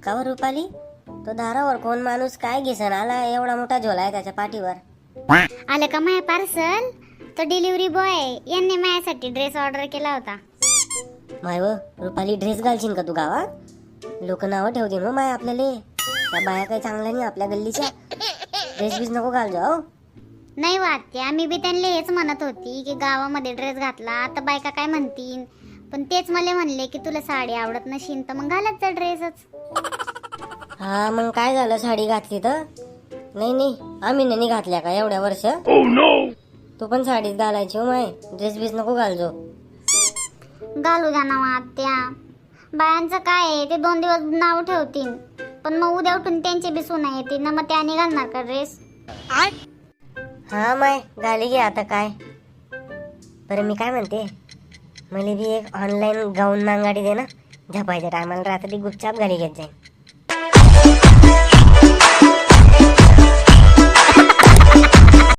का व रुपाली, तो दारावर कोण माणूस काय घिसन आला, एवढा मोठा झोला आहे त्याच्या पाठीवर. आलं का माया पार्सल? तो डिलिव्हरी बॉय यांनी माझ्यासाठी ड्रेस ऑर्डर केला होता. माय व रुपाली, ड्रेस घालशील का तू गावात? लोक नावं ठेवतील हो माय आपल्याला. त्या बाया काही चांगल्या नाही आपल्या गल्लीच्या. ड्रेस बीस नको घाल जाओ. नाही वाटते, मी बी त्यांना हेच म्हणत होती की गावामध्ये ड्रेस घातला तर बायका काय म्हणतील, पण तेच मला म्हणले की तुला साडी आवडत नशील तर मग घालत जा ड्रेसच. हा मग काय झालं, साडी घातली तर? नाही नाही, आम्ही नाही घातल्या का एवढ्या वर्ष. तू पण साडीच घालायची हो माय, ड्रेस बीस नको घालजो. घालू द्या ना आत्या, बायांचं काय आहे, ते 2 दिवस नाव ठेवतील पण मग उद्या उठून त्यांचे बी सुना येतील ना, मग त्याने घालणार का ड्रेस? हा माय, घाली घे आता काय. बरं मी काय म्हणते, मला बी एक ऑनलाईन गाऊन मांगाडी दे ना, झपायच्या टायमाला रात्री गुपचाप घाली घेत जाईन.